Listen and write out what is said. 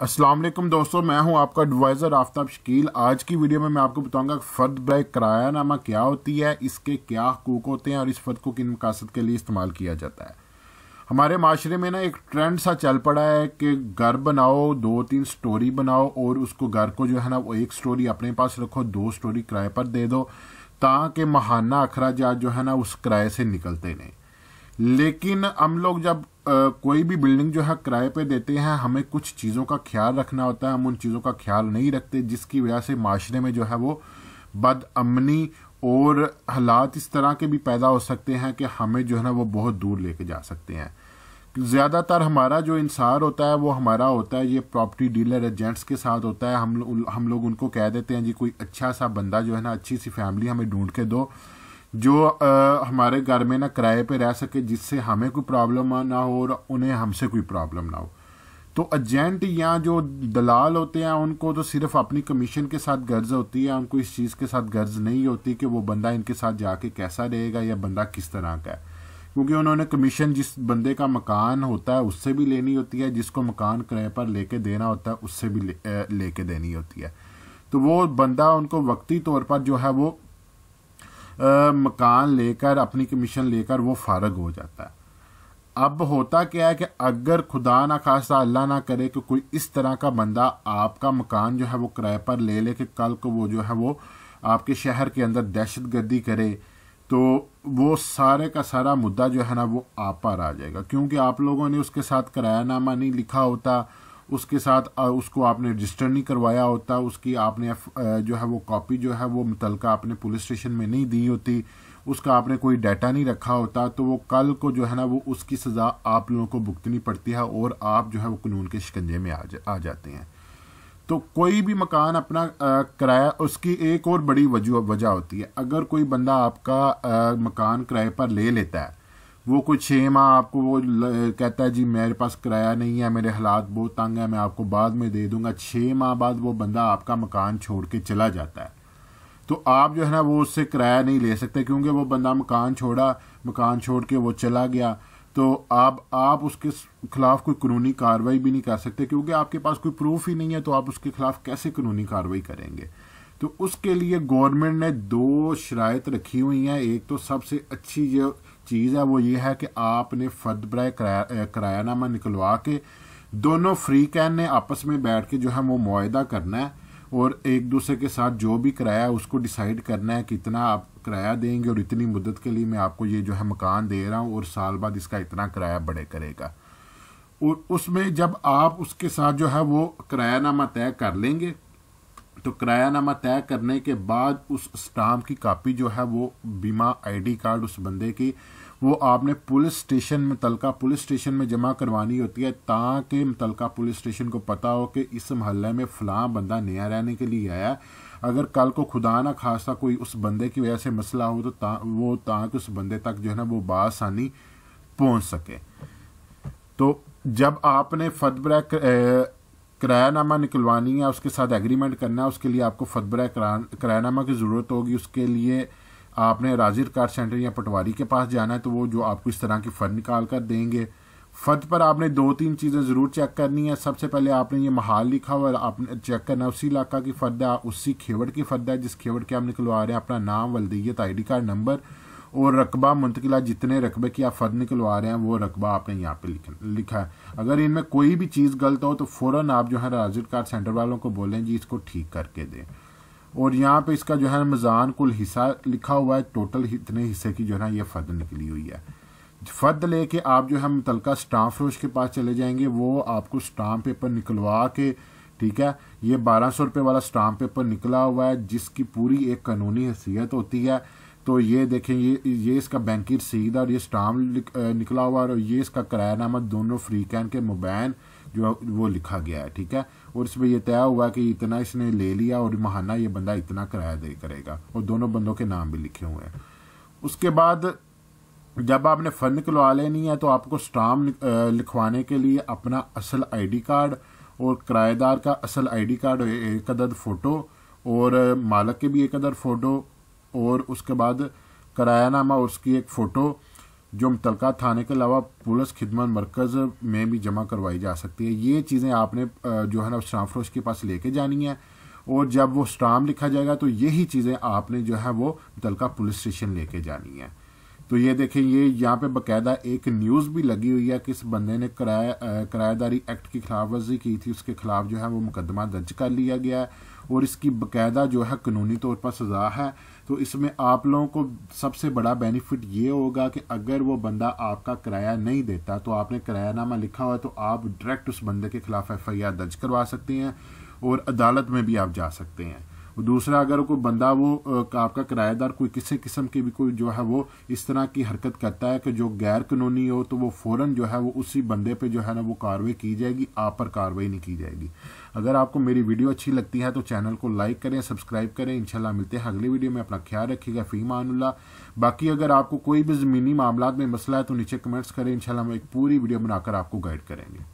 अस्सलाम वालेकुम दोस्तों, मैं हूं आपका एडवाइज़र आफताब शकील। आज की वीडियो में मैं आपको बताऊंगा फर्द बराए किराया नामा क्या होती है, इसके क्या हुकूक होते हैं और इस फर्द को किन मकासद के लिए इस्तेमाल किया जाता है। हमारे माशरे में ना एक ट्रेंड सा चल पड़ा है कि घर बनाओ, 2-3 स्टोरी बनाओ और उसको घर को जो है ना वो एक स्टोरी अपने पास रखो, 2 स्टोरी किराए पर दे दो ताकि माहाना अखराजात जो है ना उस किराए से निकलते नहीं। लेकिन हम लोग जब कोई भी बिल्डिंग जो है किराए पे देते हैं, हमें कुछ चीज़ों का ख्याल रखना होता है। हम उन चीज़ों का ख्याल नहीं रखते, जिसकी वजह से माशरे में जो है वो बदअमनी और हालात इस तरह के भी पैदा हो सकते हैं कि हमें जो है ना वो बहुत दूर लेके जा सकते हैं। ज़्यादातर हमारा जो इंसार होता है वो हमारा होता है ये प्रॉपर्टी डीलर एजेंट्स के साथ होता है। हम लोग उनको कह देते हैं जी कोई अच्छा सा बंदा जो है ना, अच्छी सी फैमिली हमें ढूंढ के दो जो हमारे घर में ना किराए पे रह सके, जिससे हमें कोई प्रॉब्लम ना हो और उन्हें हमसे कोई प्रॉब्लम ना हो। तो एजेंट या जो दलाल होते हैं उनको तो सिर्फ अपनी कमीशन के साथ गर्ज होती है, उनको इस चीज़ के साथ गर्ज नहीं होती कि वो बंदा इनके साथ जाके कैसा रहेगा या बंदा किस तरह का है, क्योंकि उन्होंने कमीशन जिस बंदे का मकान होता है उससे भी लेनी होती है, जिसको मकान किराए पर लेके देना होता है उससे भी लेके देनी होती है। तो वो बंदा उनको वक्ती तौर पर जो है वो मकान लेकर अपनी कमीशन लेकर वो फारग हो जाता है। अब होता क्या है कि अगर खुदा ना खास्ता अल्लाह ना करे कि कोई इस तरह का बंदा आपका मकान जो है वो किराए पर ले ले कि कल को वो जो है वो आपके शहर के अंदर दहशत गर्दी करे, तो वो सारे का सारा मुद्दा जो है ना वो आप पर आ जाएगा, क्योंकि आप लोगों ने उसके साथ किरायानामा नहीं लिखा होता, उसके साथ उसको आपने रजिस्टर नहीं करवाया होता, उसकी आपने जो है वो कॉपी जो है वो मुतलका आपने पुलिस स्टेशन में नहीं दी होती, उसका आपने कोई डाटा नहीं रखा होता, तो वो कल को जो है ना वो उसकी सज़ा आप लोगों को भुगतनी पड़ती है और आप जो है वो कानून के शिकंजे में आ जाते हैं। तो कोई भी मकान अपना किराया, उसकी एक और बड़ी वजह होती है। अगर कोई बंदा आपका मकान किराए पर ले लेता है, वो कुछ 6 माह आपको वो कहता है जी मेरे पास किराया नहीं है, मेरे हालात बहुत तंग है, मैं आपको बाद में दे दूंगा। 6 माह बाद वो बंदा आपका मकान छोड़ के चला जाता है, तो आप जो है ना वो उससे किराया नहीं ले सकते, क्योंकि वो बंदा मकान छोड़ के वो चला गया, तो आप उसके खिलाफ कोई कानूनी कार्रवाई भी नहीं कर सकते, क्योंकि आपके पास कोई प्रूफ ही नहीं है, तो आप उसके खिलाफ कैसे कानूनी कार्रवाई करेंगे। तो उसके लिए गवर्नमेंट ने 2 शराइत रखी हुई हैं। एक तो सबसे अच्छी जो चीज़ है वो ये है कि आपने फर्द बराए किरायानामा निकलवा के दोनों फ्री कैन ने आपस में बैठ के जो है वो मुआहदा करना है और एक दूसरे के साथ जो भी किराया है उसको डिसाइड करना है कितना आप किराया देंगे और इतनी मुद्दत के लिए मैं आपको ये जो है मकान दे रहा हूँ और साल बाद इसका इतना किराया बढ़े करेगा। और उसमें जब आप उसके साथ जो है वो किरायानामा तय कर लेंगे, तो किरायानामा तय करने के बाद उस स्टाम्प की कॉपी जो है वो बीमा आईडी कार्ड उस बंदे की वो आपने पुलिस स्टेशन में जमा करवानी होती है, ताकि मुतलका पुलिस स्टेशन को पता हो कि इस मोहल्ले में फ़लाँ बंदा नया रहने के लिए आया। अगर कल को खुदा ना खास्ता कोई उस बंदे की वजह से मसला हो तो ताकि उस बंदे तक जो है ना वो बासानी पहुँच सके। तो जब आपने फर्द बराए किरायानामा निकलवानी है, उसके साथ एग्रीमेंट करना है, उसके लिए आपको फर्द बराए किरायानामा की ज़रूरत होगी। उसके लिए आपने राजी रिकॉर्ड सेंटर या पटवारी के पास जाना है, तो वो जो आपको इस तरह की फर्द निकाल कर देंगे। फर्द पर आपने 2-3 चीज़ें ज़रूर चेक करनी है। सबसे पहले आपने ये महाल लिखा हुआ है, आपने चेक करना उसी इलाका की फर्द है, उसी खेवड़ की फर्द है जिस खेवड़ के आप निकलवा रहे हैं, अपना नाम, वल्दियत, ID कार्ड नंबर और रकबा मुंतकिला, जितने रकबे की आप फर्द निकलवा रहे हैं वो रकबा आपने यहाँ पे लिखा है। अगर इनमें कोई भी चीज़ गलत हो तो फ़ौरन आप जो है राजी रिकॉर्ड सेंटर वालों को बोलें जी इसको ठीक करके दें। और यहाँ पे इसका जो है मिज़ान कुल हिस्सा लिखा हुआ है, टोटल इतने हिस्से की जो है ना ये फर्द निकली हुई है। फर्द लेके आप जो है मुतलका स्टाम्प फरोश के पास चले जाएंगे, वो आपको स्टाम्प पेपर निकलवा के, ठीक है, ये 1200 रुपये वाला स्टाम्प पेपर निकला हुआ है जिसकी पूरी एक कानूनी हैसियत होती है। तो ये देखें, ये इसका बैंक की रसीद और ये स्टाम्प निकला हुआ और ये इसका किरायानामा दोनों फ्री कैन के मुबैन जो वो लिखा गया है, ठीक है। और इसमें ये तय हुआ कि इतना इसने ले लिया और माहाना ये बंदा इतना किराया दे करेगा, और दोनों बंदों के नाम भी लिखे हुए हैं। उसके बाद जब आपने फर्द निकलवा लेनी है तो आपको स्टाम्प लिखवाने के लिए अपना असल ID कार्ड और किराएदार का असल ID कार्ड, एक अदद फ़ोटो और मालिक के भी एक अदद फ़ोटो, और उसके बाद किरायानामा और उसकी एक फ़ोटो جو متعلقہ تھانے کے علاوہ پولیس خدمت مرکز میں بھی جمع کروائی جا سکتی ہے۔ یہ چیزیں آپ نے جو ہے نا اسٹامپ فروش کے پاس لے کے جانی ہے، اور جب وہ اسٹامپ لکھا جائے گا تو یہی چیزیں آپ نے جو ہے وہ متعلقہ پولیس اسٹیشن لے کے جانی ہے۔ تو یہ دیکھیں، یہ یہاں پہ باقاعدہ ایک نیوز بھی لگی ہوئی ہے کہ اس بندے نے کرایہ داری ایکٹ کی خلاف ورزی کی تھی، اس کے خلاف جو ہے وہ مقدمہ درج کر لیا گیا ہے اور اس کی باقاعدہ جو ہے قانونی طور پر سزا ہے۔ تو اس میں آپ لوگوں کو سب سے بڑا بینیفٹ یہ ہوگا کہ اگر وہ بندہ آپ کا کرایہ نہیں دیتا تو آپ نے کرایہ نامہ لکھا ہوا ہے تو آپ ڈائریکٹ اس بندے کے خلاف FIR درج کروا سکتے ہیں اور عدالت میں بھی آپ جا سکتے ہیں۔ دوسرا، اگر کوئی بندہ وہ آپ کا کرایہ دار کوئی کسی قسم کی بھی کوئی جو ہے وہ اس طرح کی حرکت کرتا ہے کہ جو غیر قانونی ہو، تو وہ فوراً جو ہے وہ اسی بندے پہ جو ہے نا وہ کارروائی کی جائے گی، آپ پر کارروائی نہیں کی جائے گی۔ اگر آپ کو میری ویڈیو اچھی لگتی ہے تو چینل کو لائک کریں، سبسکرائب کریں۔ انشاءاللہ ملتے ہیں اگلی ویڈیو میں، اپنا خیال رکھیے گا۔ فی امان اللہ۔ باقی اگر آپ کو کوئی بھی زمینی معاملات میں مسئلہ ہے تو نیچے کمنٹس کریں، انشاءاللہ ہم ایک پوری ویڈیو بنا کر آپ کو گائیڈ کریں گے۔